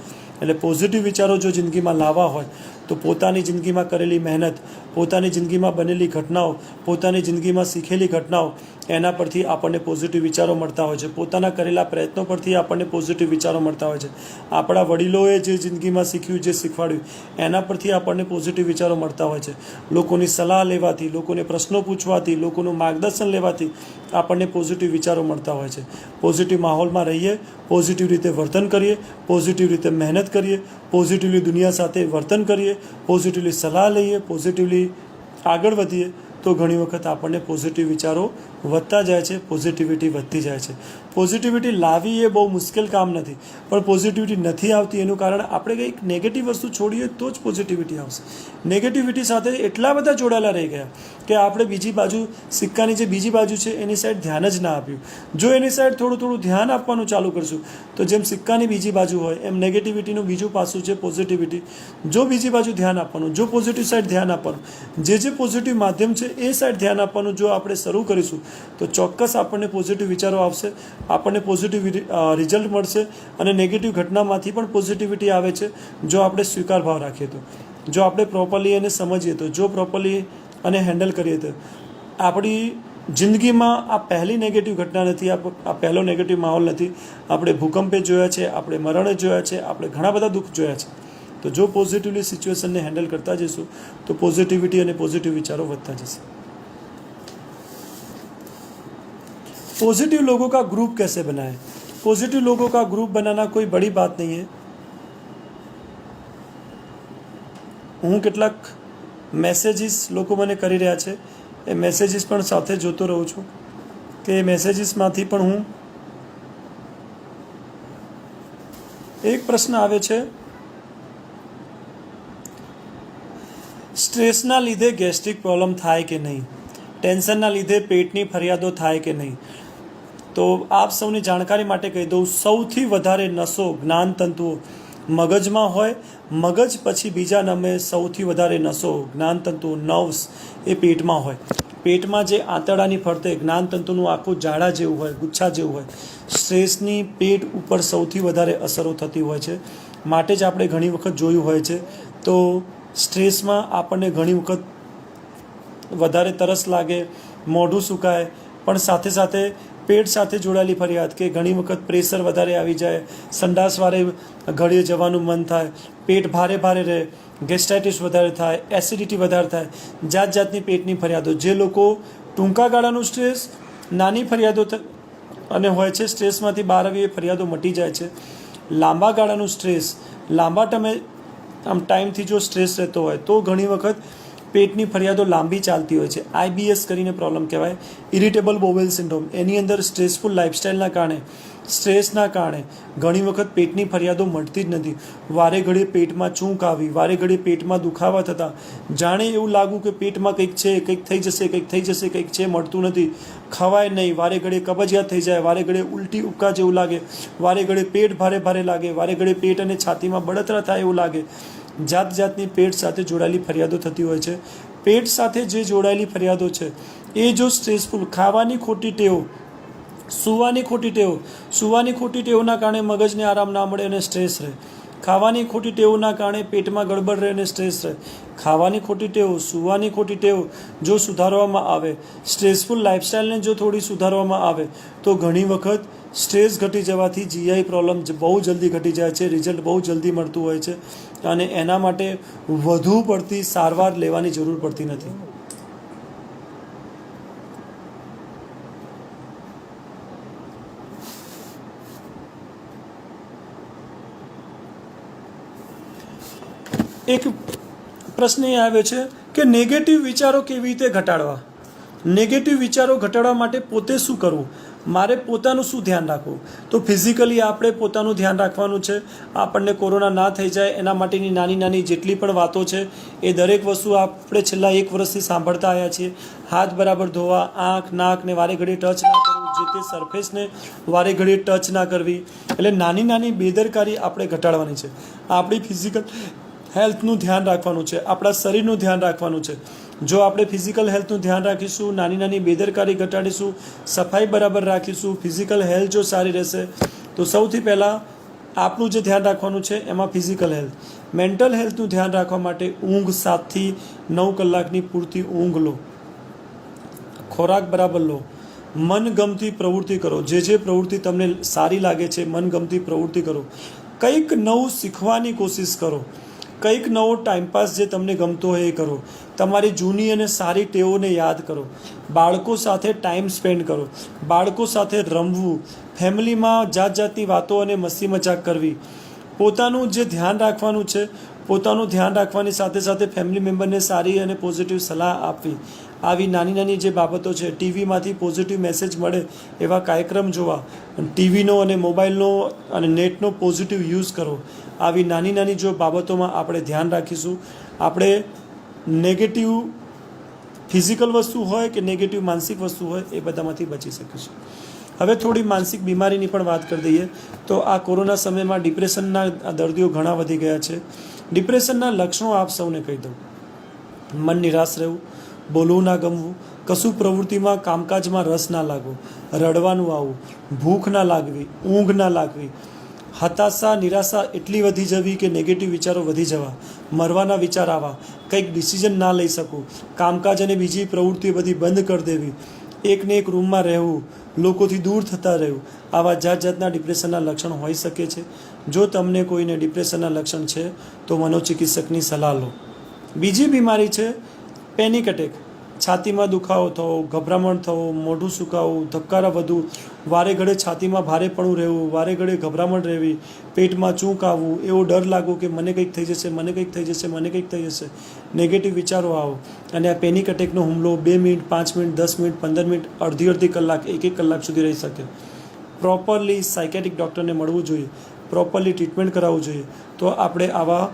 એટલે પોઝિટિવ વિચારો જો જિંદગીમાં લાવવા હોય તો પોતાની જિંદગીમાં કરેલી મહેનત, પોતાની જિંદગીમાં બનેલી ઘટનાઓ, પોતાની જિંદગીમાં શીખેલી ઘટનાઓ, એના પરથી આપણને પોઝિટિવ વિચારો મળતા હોય છે. પોતાના કરેલા પ્રયત્નો પરથી આપણને પોઝિટિવ વિચારો મળતા હોય છે. આપણા વડીલોએ જે જિંદગીમાં શીખ્યું, જે શીખવાડ્યું, એના પરથી આપણને પોઝિટિવ વિચારો મળતા હોય છે. લોકોની સલાહ લેવાથી, લોકોને પ્રશ્નો પૂછવાથી, લોકોનું માર્ગદર્શન લેવાથી આપણને પોઝિટિવ વિચારો મળતા હોય છે. પોઝિટિવ માહોલમાં રહીએ, પોઝિટિવ રીતે વર્તન કરીએ, પોઝિટિવ રીતે મહેનત કરીએ, પોઝિટિવલી દુનિયા સાથે વર્તન કરીએ, પોઝિટિવલી સલાહ લઈએ, પોઝિટિવલી આગળ વધીએ તો ઘણી વખત આપણને પોઝિટિવ વિચારો વધતા જાય છે, પોઝિટિવિટી વધતી જાય છે. પોઝિટિવિટી લાવવી એ બહુ મુશ્કેલ કામ નથી, પણ પોઝિટિવિટી નથી આવતી એનું કારણ આપણે કંઈક નેગેટિવ વસ્તુ છોડીએ તો જ પોઝિટિવિટી આવશે. નેગેટિવિટી સાથે એટલા બધા જોડાયેલા રહી ગયા કે આપણે બીજી બાજુ, સિક્કાની જે બીજી બાજુ છે એની સાઈડ ધ્યાન જ ના આપ્યું. જો એની સાઈડ થોડું થોડું ધ્યાન આપવાનું ચાલુ કરશું તો જેમ સિક્કાની બીજી બાજુ હોય એમ નેગેટિવિટીનું બીજું પાસું છે પોઝિટિવિટી. જો બીજી બાજુ ધ્યાન આપવાનું, જો પોઝિટિવ સાઈડ ધ્યાન આપવાનું, જે પોઝિટિવ માધ્યમ છે એ સાઈડ ધ્યાન આપવાનું જો આપણે શરૂ કરીશું તો ચોક્કસ આપણને પોઝિટિવ વિચારો આવશે, આપણને પોઝિટિવ રિઝલ્ટ મળશે અને નેગેટિવ ઘટનામાંથી પણ પોઝિટિવિટી આવે છે જો આપણે સ્વીકાર ભાવ રાખીએ તો, જો આપણે પ્રોપરલી એને સમજીએ તો, જો પ્રોપરલી અને હેન્ડલ કરીએ તો. આપણી જિંદગીમાં આ પહેલી નેગેટિવ ઘટના નથી, આ પહેલો નેગેટિવ માહોલ નથી. આપણે ભૂકંપે જોયા છે, આપણે મરણે જોયા છે, આપણે ઘણા બધા દુઃખ જોયા છે. તો જો પોઝિટિવલી સિચ્યુએશનને હેન્ડલ કરતા જઈશું તો પોઝિટિવિટી અને પોઝિટિવ વિચારો વધતા જશે. पॉजिटिव लोगों का ग्रुप कैसे बनाएं? पॉजिटिव लोगों का ग्रुप बनाना कोई बड़ी बात नहीं है. હું કેટલાક મેસેજીસ લોકો મને કરી રહ્યા છે, એ મેસેજીસ પણ સાથે જોતો રહું છું કે એ મેસેજીસમાંથી પણ હું એક પ્રશ્ન આવે છે, સ્ટ્રેસના લીધે ગેસ્ટ્રિક પ્રોબ્લેમ થાય કે નહીં, ટેન્શનના લીધે પેટની ફરિયાદો થાય કે નહીં. તો આપ સૌની જાણકારી માટે કહી દઉં, સૌથી વધારે નસો, જ્ઞાનતંતુઓ મગજમાં હોય, મગજ પછી બીજા નંબરે સૌથી વધારે નસો, જ્ઞાનતંતુઓ, નર્વ્સ એ પેટમાં હોય. પેટમાં જે આંતરડાની ફરતે જ્ઞાનતંતુનું આખું જાડા જેવું હોય, ગુચ્છા જેવું હોય. સ્ટ્રેસની પેટ ઉપર સૌથી વધારે અસરો થતી હોય છે. માટે જ આપણે ઘણી વખત જોયું હોય છે તો સ્ટ્રેસમાં આપણને ઘણી વખત વધારે તરસ લાગે, મોઢું સુકાય, પણ સાથે સાથે પેટ સાથે જોડાયેલી ફરિયાદ કે ઘણી વખત પ્રેશર વધારે આવી જાય, સંડાસ વારે ઘડીએ જવાનું મન થાય, પેટ ભારે ભારે રહે, ગેસ્ટ્રાઇટિસ વધારે થાય, એસિડિટી વધારે થાય, જાત જાતની પેટની ફરિયાદો. જે લોકો ટૂંકા ગાળાનું સ્ટ્રેસ, નાની ફરિયાદો અને હોય છે, સ્ટ્રેસમાંથી બહાર આવી એ ફરિયાદો મટી જાય છે. લાંબા ગાળાનું સ્ટ્રેસ, લાંબા ટાઈમથી જો સ્ટ્રેસ રહેતો હોય તો ઘણી વખત પેટની ફરિયાદો લાંબી ચાલતી હોય છે. IBS કરીને પ્રોબ્લેમ કહેવાય, ઇરિટેબલ બોવેલ સિન્ડ્રોમ. એની અંદર સ્ટ્રેસફુલ લાઇફસ્ટાઇલના કારણે, સ્ટ્રેસના કારણે ઘણી વખત પેટની ફરિયાદો મળતી જ નથી. વારે ઘડીએ પેટમાં ચૂંક આવી, વારે ઘડીએ પેટમાં દુખાવા થતા, જાણે એવું લાગવું કે પેટમાં કંઈક છે, કંઈક થઈ જશે, કંઈક થઈ જશે, કંઈક છે, મળતું નથી, ખવાય નહીં, વારે ઘડીએ કબજિયાત થઈ જાય, વારે ઘડીએ ઉલટી ઉપકા જેવું લાગે, વારે ઘડીએ પેટ ભારે ભારે લાગે, વારે ઘડીએ પેટ અને છાતીમાં બળતરા થાય એવું લાગે. જાત જાતની પેટ સાથે જોડાયેલી ફરિયાદો થતી હોય છે. પેટ સાથે જે જોડાયેલી ફરિયાદો છે એ જો સ્ટ્રેસફુલ, ખાવાની ખોટી ટેવ, સૂવાની ખોટી ટેવના કારણે મગજને આરામ ના મળે અને સ્ટ્રેસ રહે. ખાવાની ખોટી ટેવના કારણે પેટમાં ગડબડ રહે અને સ્ટ્રેસ રહે. ખાવાની ખોટી ટેવ, સૂવાની ખોટી ટેવ જો સુધારવામાં આવે, સ્ટ્રેસફુલ લાઇફસ્ટાઇલને જો થોડી સુધારવામાં આવે તો ઘણી વખત સ્ટ્રેસ ઘટી જવાથી GI પ્રોબ્લેમ બહુ જલ્દી ઘટી જાય છે, રિઝલ્ટ બહુ જલ્દી મળતું હોય છે અને એના માટે વધુ પડતી સારવાર લેવાની જરૂર પડતી નથી. એક પ્રશ્ન એ આવ્યો છે કે નેગેટિવ વિચારો કેવી રીતે ઘટાડવા. નેગેટિવ વિચારો ઘટાડવા માટે પોતે શું કરવું, મારે પોતાનું શું ધ્યાન રાખવું. તો ફિઝિકલી આપણે પોતાનું ધ્યાન રાખવાનું છે. આપણને કોરોના ના થઈ જાય એના માટેની નાની નાની જેટલી પણ વાતો છે એ દરેક વસ્તુ આપણે છેલ્લા 1 વર્ષથી સાંભળતા આવ્યા છીએ. હાથ બરાબર ધોવા, આંખ નાકને વારે ઘડીએ ટચ ના કરવું, જે તે સરફેસને વારે ઘડીએ ટચ ના કરવી. એટલે નાની નાની બેદરકારી આપણે ઘટાડવાની છે. આપણી ફિઝિકલ હેલ્થનું ધ્યાન રાખવાનું છે, આપણા શરીરનું ધ્યાન રાખવાનું છે. જો આપણે ફિઝિકલ હેલ્થનું ધ્યાન રાખીશું, નાની નાની બેદરકારી ઘટાડીશું, સફાઈ બરાબર રાખીશું, ફિઝિકલ હેલ્થ જો સારી રહેશે તો સૌથી પહેલાં આપણું જે ધ્યાન રાખવાનું છે એમાં ફિઝિકલ હેલ્થ. મેન્ટલ હેલ્થનું ધ્યાન રાખવા માટે ઊંઘ 7 થી 9 કલાકની પૂરતી ઊંઘ લો, ખોરાક બરાબર લો, મનગમતી પ્રવૃત્તિ કરો. જે પ્રવૃત્તિ તમને સારી લાગે છે, મનગમતી પ્રવૃત્તિ કરો. કંઈક નવું શીખવાની કોશિશ કરો, કંઈક નવો ટાઈમપાસ જે તમને ગમતો હોય એ કરો. તમારી જૂની અને સારી ટેવોને યાદ કરો. બાળકો સાથે ટાઈમ સ્પેન્ડ કરો, બાળકો સાથે રમવું, ફેમિલીમાં જાત જાતની વાતો અને મસ્તી મજાક કરવી. પોતાનું જે ધ્યાન રાખવાનું છે, પોતાનું ધ્યાન રાખવાની સાથે સાથે ફેમિલી મેમ્બરને સારી અને પોઝિટિવ સલાહ આપવી. આવી નાની નાની જે બાબતો છે, ટીવીમાંથી પોઝિટિવ મેસેજ મળે એવા કાર્યક્રમ જોવા, ટીવીનો અને મોબાઈલનો અને નેટનો પોઝિટિવ યુઝ કરો. આવી નાની નાની જો બાબતોમાં આપણે ધ્યાન રાખીશું, આપણે નેગેટિવ ફિઝિકલ વસ્તુ હોય કે નેગેટિવ માનસિક વસ્તુ હોય એ બધામાંથી બચી શકીશું. હવે થોડી માનસિક બીમારીની પણ વાત કરી દઈએ તો આ કોરોના સમયમાં ડિપ્રેશનના દર્દીઓ ઘણા વધી ગયા છે. ડિપ્રેશનના લક્ષણો આપ સૌને કહી દઉં. મન નિરાશ રહેવું, બોલવું ના ગમવું, કશું પ્રવૃત્તિમાં કામકાજમાં રસ ના લાગવો, રડવાનું આવવું, ભૂખ ના લાગવી, ઊંઘ ના લાગવી, હતાશા નિરાશા એટલી વધી જવી કે નેગેટિવ વિચારો વધી જવા, મરવાના વિચાર આવવા, કંઈક ડિસિઝન ના લઈ શકવું, કામકાજ અને બીજી પ્રવૃત્તિઓ બધી બંધ કરી દેવી, એકને એક રૂમમાં રહેવું, લોકોથી દૂર થતા રહેવું. આવા જાત જાતના ડિપ્રેશનના લક્ષણ હોઈ શકે છે. જો તમને કોઈને ડિપ્રેશનના લક્ષણ છે તો મનોચિકિત્સકની સલાહ લો. બીજી બીમારી છે પેનિક એટેક. છાતીમાં દુખાવો થવો, ગભરામણ થવો, મોઢું સુકાવવું, ધબકારા વધવું, વારે ઘડે છાતીમાં ભારેપણું રહેવું, વારે ઘડે ગભરામણ રહેવી, પેટમાં ચૂંક આવવું, એવો ડર લાગવો કે મને કંઈક થઈ જશે, મને કંઈક થઈ જશે, મને કંઈક થઈ જશે, નેગેટિવ વિચારો આવો. અને આ પેનિક એટેકનો હુમલો 2 મિનિટ, 5 મિનિટ, 10 મિનિટ, 15 મિનિટ, અડધી કલાક, 1 કલાક સુધી રહી શકે. પ્રોપરલી સાયકેટ્રિક ડૉક્ટરને મળવું જોઈએ, પ્રોપરલી ટ્રીટમેન્ટ કરાવવું જોઈએ, તો આપણે આવા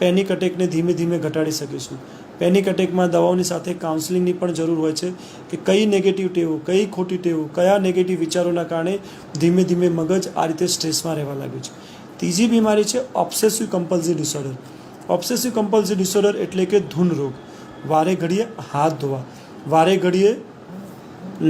પેનિક એટેકને ધીમે ધીમે ઘટાડી શકીશું. પેનિક એટેકમાં દવાઓની સાથે કાઉન્સેલિંગની પણ જરૂર હોય છે કે કઈ નેગેટિવ ટેવો, કઈ ખોટી ટેવો, કયા નેગેટિવ વિચારોના કારણે ધીમે ધીમે મગજ આ રીતે સ્ટ્રેસમાં રહેવા લાગ્યું છે. ત્રીજી બીમારી છે obsessive compulsive disorder. Obsessive compulsive disorder એટલે કે ધૂન રોગ. વારે ઘડીએ હાથ ધોવા, વારે ઘડીએ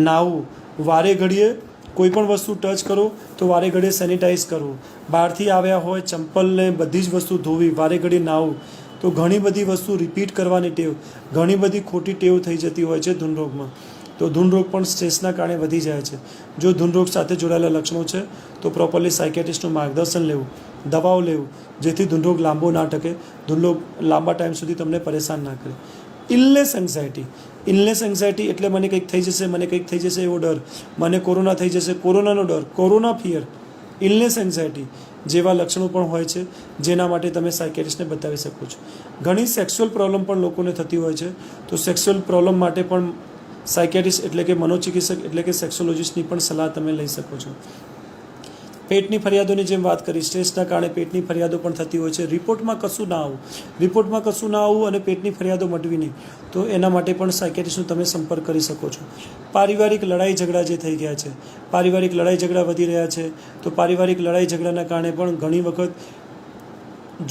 નાહવું, વારે ઘડીએ કોઈ પણ વસ્તુ ટચ કરો તો વારે ઘડીએ સેનિટાઈઝ કરવું, બહારથી આવ્યા હોય ચંપલને બધી જ વસ્તુ ધોવી, વારે ઘડીએ નાહવું. તો ઘણી બધી વસ્તુ રિપીટ કરવાની ટેવ, ઘણી બધી ખોટી ટેવ થઈ જતી હોય છે ધૂનરોગમાં. તો ધૂનરોગ પણ સ્ટ્રેસના કારણે વધી જાય છે. જો ધૂનરોગ સાથે જોડાયેલા લક્ષણો છે તો પ્રોપરલી સાયકેટ્રિસ્ટનું માર્ગદર્શન લેવું, દવાઓ લેવું, જેથી ધૂનરોગ લાંબો ના ટકે, ધૂનરોગ લાંબા ટાઈમ સુધી તમને પરેશાન ના કરે. Illness anxiety. ઇલનેસ એન્ઝાયટી એટલે મને કંઈક થઈ જશે, મને કંઈક થઈ જશે એવો ડર, મને કોરોના થઈ જશે, કોરોનાનો ડર, કોરોના ફિયર. ઇલનેસ એન્ઝાયટી જેવા લક્ષણો પણ હોય છે, જેના માટે તમે સાયકેટ્રિસ્ટને બતાવી શકો છો. ઘણી સેક્સ્યુઅલ પ્રોબ્લેમ પણ લોકોને થતી હોય છે, તો સેક્સ્યુઅલ પ્રોબ્લેમ માટે પણ સાયકેટ્રિસ્ટ એટલે કે મનોચિકિત્સક એટલે કે સેક્સોલોજિસ્ટની પણ સલાહ તમે લઈ શકો છો. પેટની ફરિયાદોની જેમ વાત કરી, સ્ટ્રેસના કારણે પેટની ફરિયાદો પણ થતી હોય છે. રિપોર્ટમાં કશું ના આવવું, રિપોર્ટમાં કશું ના આવવું અને પેટની ફરિયાદો મટવી નહીં, તો એના માટે પણ સાયકેટ્રિસ્ટનો તમે સંપર્ક કરી શકો છો. પારિવારિક લડાઈ ઝઘડા જે થઈ ગયા છે, પારિવારિક લડાઈ ઝઘડા વધી રહ્યા છે, તો પારિવારિક લડાઈ ઝઘડાના કારણે પણ ઘણી વખત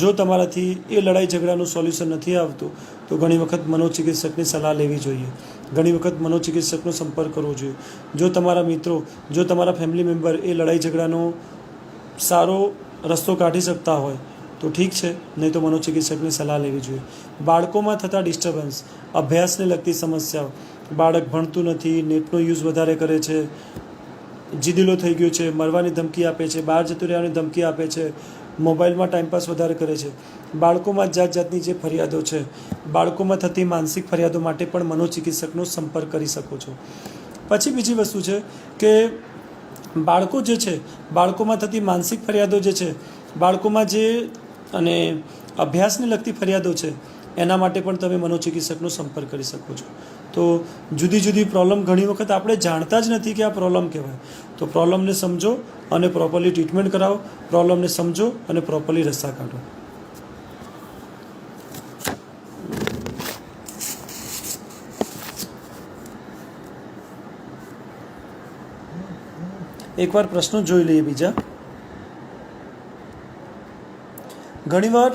જો તમારાથી એ લડાઈ ઝઘડાનું સોલ્યુશન નથી આવતું તો ઘણી વખત મનોચિકિત્સકની સલાહ લેવી જોઈએ, ઘણી વખત મનોચિકિત્સકનો સંપર્ક કરવો જોઈએ. જો તમારા મિત્રો, જો તમારા ફેમિલી મેમ્બર એ લડાઈ ઝઘડાનો સારો રસ્તો કાઢી શકતા હોય તો ઠીક છે, નહીં તો મનોચિકિત્સકની સલાહ લેવી જોઈએ. બાળકોમાં થતા ડિસ્ટર્બન્સ, અભ્યાસને લગતી સમસ્યાઓ, બાળક ભણતું નથી, નેટનો યુઝ વધારે કરે છે, જીદીલો થઈ ગયો છે, મરવાની ધમકી આપે છે, બહાર જતું રહેવાની ધમકી આપે છે, મોબાઈલમાં ટાઈમપાસ વધારે કરે છે, બાળકોમાં જાત જાતની જે ફરિયાદો છે, બાળકોમાં થતી માનસિક ફરિયાદો માટે પણ મનોચિકિત્સકનો સંપર્ક કરી શકો છો. પછી બીજી વસ્તુ છે કે બાળકો જે છે, બાળકોમાં થતી માનસિક ફરિયાદો જે છે, બાળકોમાં જે અને અભ્યાસને લગતી ફરિયાદો છે એના માટે પણ તમે મનોચિકિત્સકનો સંપર્ક કરી શકો છો. તો જુદી જુદી પ્રોબ્લેમ ઘણી વખત આપણે જાણતા જ નથી કે આ પ્રોબ્લેમ કહેવાય. તો પ્રોબ્લેમને સમજો અને પ્રોપરલી ટ્રીટમેન્ટ કરાવો, પ્રોબ્લેમને સમજો અને પ્રોપરલી રસ્તા કાઢો. એકવાર પ્રશ્નો જોઈ લઈએ. બીજા, ઘણીવાર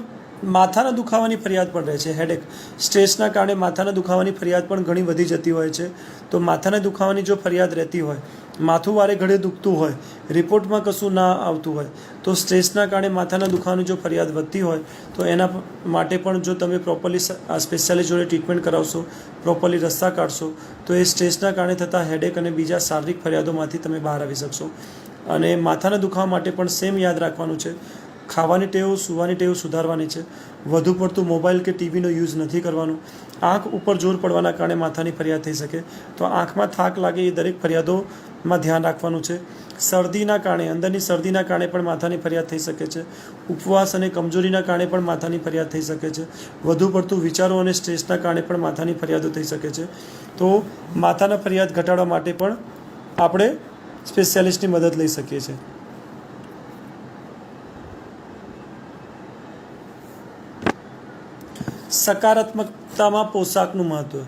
માથાના દુખાવાની ફરિયાદ પણ રહે છે. હેડેક, સ્ટ્રેસના કારણે માથાના દુખાવાની ફરિયાદ પણ ઘણી વધી જતી હોય છે. તો માથાના દુખાવાની જો ફરિયાદ રહેતી હોય, માથું વારે ઘડે દુખતું હોય, રિપોર્ટમાં કશું ના આવતું હોય, તો સ્ટ્રેસના કારણે માથાના દુખાવાની જો ફરિયાદ વધતી હોય તો એના માટે પણ જો તમે પ્રોપરલી સ્પેશિયાલિસ્ટ જોડે ટ્રીટમેન્ટ કરાવશો, પ્રોપરલી રસ્તા કાઢશો, તો એ સ્ટ્રેસના કારણે થતા હેડેક અને બીજા શારીરિક ફરિયાદોમાંથી તમે બહાર આવી શકશો. અને માથાના દુખાવા માટે પણ સેમ યાદ રાખવાનું છે, ખાવાની ટેવ, સૂવાની ટેવ સુધારવાની છે. વધુ પડતું મોબાઈલ કે ટીવીનો યુઝ નથી કરવાનો. આંખ ઉપર જોર પડવાના કારણે માથાની ફરિયાદ થઈ શકે, તો આંખમાં થાક લાગે એ દરેક ફરિયાદોમાં ધ્યાન રાખવાનું છે. શરદીના કારણે, અંદરની શરદીના કારણે પણ માથાની ફરિયાદ થઈ શકે છે. ઉપવાસ અને કમજોરીના કારણે પણ માથાની ફરિયાદ થઈ શકે છે. વધુ પડતું વિચારો અને સ્ટ્રેસના કારણે પણ માથાની ફરિયાદો થઈ શકે છે. તો માથાના ફરિયાદ ઘટાડવા માટે પણ આપણે સ્પેશિયાલિસ્ટની મદદ લઈ શકીએ છીએ. સકારાત્મકતામાં પોશાકનું મહત્ત્વ.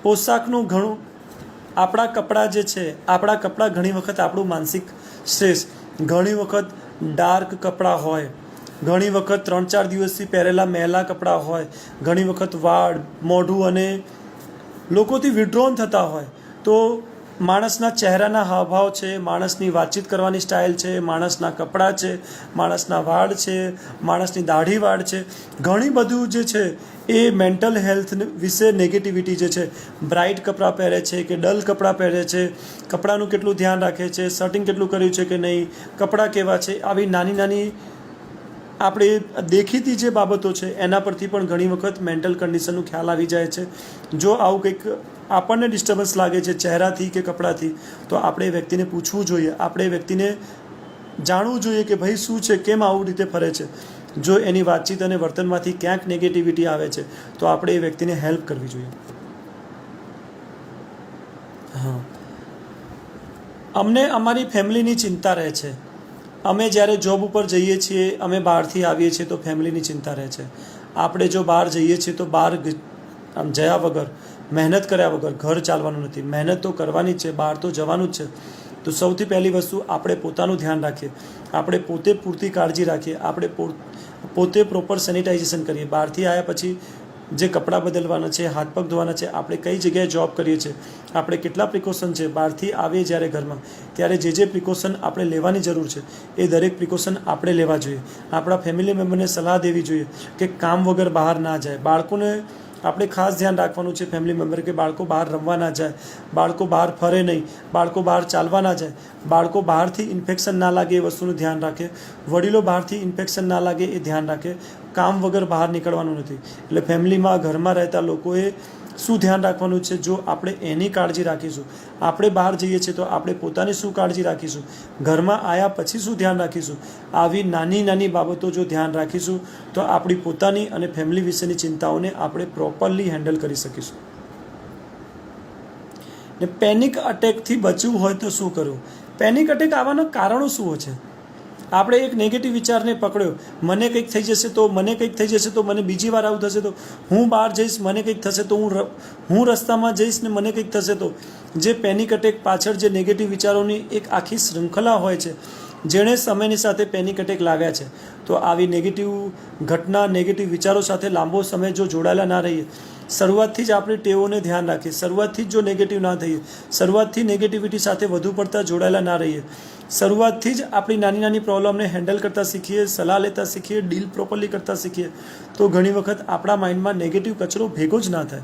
પોશાકનું ઘણું, આપણા કપડાં જે છે, આપણા કપડાં ઘણી વખત આપણું માનસિક સ્ટ્રેસ, ઘણી વખત ડાર્ક કપડાં હોય, ઘણી વખત 3-4 દિવસથી પહેરેલા મેલા કપડાં હોય, ઘણી વખત વાળ, મોઢું અને લોકોથી વિડ્રોન થતા હોય. તો માણસના ચહેરાના હાવભાવ છે, માણસની વાતચીત કરવાની સ્ટાઇલ છે, માણસના કપડાં છે, માણસના વાળ છે, માણસની દાઢી વાળ છે, ઘણી બધું જે છે એ મેન્ટલ હેલ્થ વિશે નેગેટિવિટી જે છે, બ્રાઇટ કપડાં પહેરે છે કે ડલ કપડાં પહેરે છે, કપડાનું કેટલું ધ્યાન રાખે છે, શર્ટિંગ કેટલું કર્યું છે કે નહીં, કપડાં કેવા છે, આવી નાની નાની આપણે દેખીતી જે બાબતો છે એના પરથી પણ ઘણી વખત મેન્ટલ કન્ડિશનનું ખ્યાલ આવી જાય છે. જો આવું કંઈક આપણને ડિસ્ટર્બન્સ લાગે છે ચહેરાથી કે કપડાથી, તો આપણે એ વ્યક્તિને પૂછવું જોઈએ, આપણે એ વ્યક્તિને જાણવું જોઈએ કે ભાઈ શું છે, કેમ આવું રીતે ફરે છે. જો એની વાતચીત અને વર્તનમાંથી ક્યાંક નેગેટિવિટી આવે છે તો આપણે એ વ્યક્તિને હેલ્પ કરવી જોઈએ. હા, અમને અમારી ફેમિલીની ચિંતા રહે છે. અમે જ્યારે જોબ ઉપર જઈએ છીએ, અમે બહારથી આવીએ છીએ તો ફેમિલીની ચિંતા રહે છે. આપણે જો બહાર જઈએ છીએ તો બહાર આમ જયા વગર, મહેનત કર્યા વગર ઘર ચાલવાનું નથી. મહેનત તો કરવાની જ છે, બહાર તો જવાનું જ છે. તો સૌથી પહેલી વસ્તુ, આપણે પોતાનું ધ્યાન રાખીએ, આપણે પોતે પૂરતી કાળજી રાખીએ, આપણે પોતે પ્રોપર સેનિટાઇઝેશન કરીએ. બહારથી આવ્યા પછી જે કપડાં બદલવાના છે, હાથ પગ ધોવાના છે, આપણે કઈ જગ્યાએ જોબ કરીએ છીએ, આપણે કેટલા પ્રિકોશન છે, બહારથી આવીએ જ્યારે ઘરમાં ત્યારે જે પ્રિકોશન આપણે લેવાની જરૂર છે એ દરેક પ્રિકોશન આપણે લેવા જોઈએ. આપણા ફેમિલી મેમ્બરને સલાહ દેવી જોઈએ કે કામ વગર બહાર ના જાય. બાળકોને આપણે ખાસ ધ્યાન રાખવાનું છે, ફેમિલી મેમ્બર, કે બાળકો બહાર રમવા ના જાય, બાળકો બહાર ફરે નહીં, બાળકો બહાર ચાલવા ના જાય, બાળકો બહારથી ઇન્ફેક્શન ના લાગે એ વસ્તુનું ધ્યાન રાખે, વડીલો બહારથી ઇન્ફેક્શન ના લાગે એ ધ્યાન રાખે. કામ વગર બહાર નીકળવાનું નથી. એટલે ફેમિલીમાં, ઘરમાં રહેતા લોકોએ શું ધ્યાન રાખવાનું છે, જો આપણે એની કાળજી રાખીશું, આપણે બહાર જઈએ છીએ તો આપણે પોતાની શું કાળજી રાખીશું, ઘરમાં આવ્યા પછી શું ધ્યાન રાખીશું, આવી નાની નાની બાબતો જો ધ્યાન રાખીશું તો આપણી પોતાની અને ફેમિલી વિશેની ચિંતાઓને આપણે પ્રોપરલી હેન્ડલ કરી શકીશું. ને પેનિક અટેકથી બચવું હોય તો શું કરવું? પેનિક અટેક આવવાના કારણો શું છે? આપણે એક નેગેટિવ વિચારને પકડ્યો, મને કંઈક થઈ જશે તો, મને કંઈક થઈ જશે તો, મને બીજી વાર આવું થશે તો, હું બહાર જઈશ મને કંઈક થશે તો, હું રસ્તામાં જઈશ ને મને કંઈક થશે તો. જે પેનિક અટેક પાછળ જે નેગેટિવ વિચારોની એક આખી શૃંખલા હોય છે, જેણે સમયની સાથે પેનિક અટેક લાવ્યા છે. તો આવી નેગેટિવ ઘટના, નેગેટિવ વિચારો સાથે લાંબો સમય જો જોડાયેલા ના રહીએ, શરૂઆતથી જ આપણી ટેવોને ધ્યાન રાખીએ, શરૂઆતથી જ જો નેગેટિવ ના થઈએ, શરૂઆતથી નેગેટિવિટી સાથે વધુ પડતા જોડાયેલા ના રહીએ, શરૂઆતથી જ આપણી નાની નાની પ્રોબ્લેમને હેન્ડલ કરતાં શીખીએ, સલાહ લેતા શીખીએ, ડીલ પ્રોપરલી કરતાં શીખીએ, તો ઘણી વખત આપણા માઇન્ડમાં નેગેટિવ કચરો ભેગો જ ના થાય.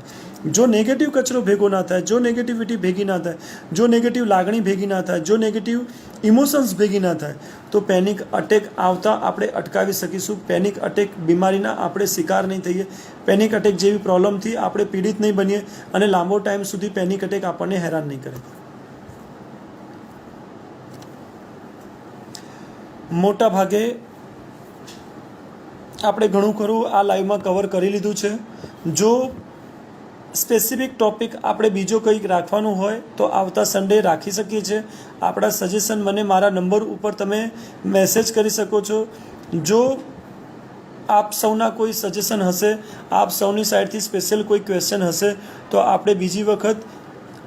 જો નેગેટિવ કચરો ભેગો ના થાય, જો નેગેટિવિટી ભેગી ના થાય, જો નેગેટિવ લાગણી ભેગી ના થાય, જો નેગેટિવ ઇમોશન્સ ભેગી ના થાય, તો પેનિક અટેક આવતા આપણે અટકાવી શકીશું. પેનિક અટેક બીમારીના આપણે શિકાર નહીં થઈએ, પેનિક અટેક જેવી પ્રોબ્લેમથી આપણે પીડિત નહીં બનીએ અને લાંબો ટાઈમ સુધી પેનિક અટેક આપણને હેરાન નહીં કરે. મોટા ભાગે આપણે ઘણું ખરું આ લાઈવમાં કવર કરી લીધું છે. જો સ્પેસિફિક ટૉપિક આપણે બીજો કંઈક રાખવાનું હોય તો આવતા સન્ડે રાખી શકીએ છીએ. આપણા સજેશન મને મારા નંબર ઉપર તમે મેસેજ કરી શકો છો. જો આપ સૌના કોઈ સજેશન હશે, આપ સૌની સાઈડથી સ્પેશિયલ કોઈ ક્વેશ્ચન હશે તો આપણે બીજી વખત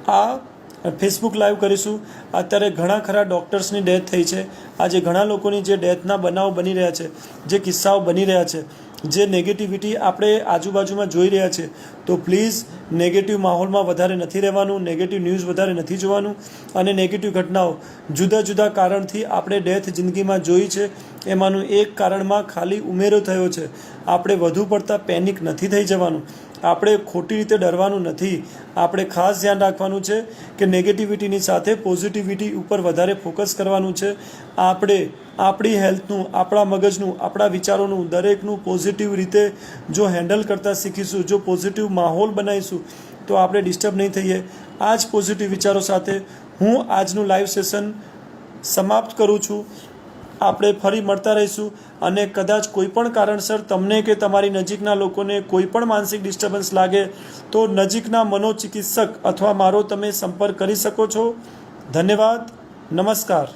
આ ફેસબુક લાઈવ કરીશું. અત્યારે ઘણા ખરા ડૉક્ટર્સની ડેથ થઈ છે. આજે ઘણા લોકોની જે ડેથના બનાવ બની રહ્યા છે, જે કિસ્સાઓ બની રહ્યા છે, જે નેગેટિવિટી આપણે આજુબાજુમાં જોઈ રહ્યા છે, તો પ્લીઝ નેગેટિવ માહોલમાં વધારે નથી રહેવાનું, નેગેટિવ ન્યૂઝ વધારે નથી જોવાનું. અને નેગેટિવ ઘટનાઓ જુદા જુદા કારણથી આપણે ડેથ જિંદગીમાં જોઈ છે. એમાંનું એક કારણમાં ખાલી ઉમેરો થયો છે. આપણે વધુ પડતા પેનિક નથી થઈ જવાનું, આપણે ખોટી રીતે ડરવાનું નથી. આપણે ખાસ ધ્યાન રાખવાનું છે કે નેગેટિવિટીની સાથે પોઝિટિવિટી ઉપર વધારે ફોકસ કરવાનું છે. આપણે આપણી હેલ્થનું, આપણા મગજનું, આપણા વિચારોનું દરેકનું પોઝિટિવ રીતે જો હેન્ડલ કરતાં શીખીશું, જો પોઝિટિવ માહોલ બનાવીશું તો આપણે ડિસ્ટર્બ નહીં થઈએ. આ જ પોઝિટિવ વિચારો સાથે હું આજનું લાઈવ સેશન સમાપ્ત કરું છું. આપણે ફરી મળતા રહીશું. અને કદાચ કોઈ પણ કારણસર તમને કે તમારી નજીકના લોકોને કોઈ પણ માનસિક ડિસ્ટર્બન્સ લાગે તો નજીકના મનોચિકિત્સક અથવા મારો તમે સંપર્ક કરી શકો છો. ધન્યવાદ. નમસ્કાર.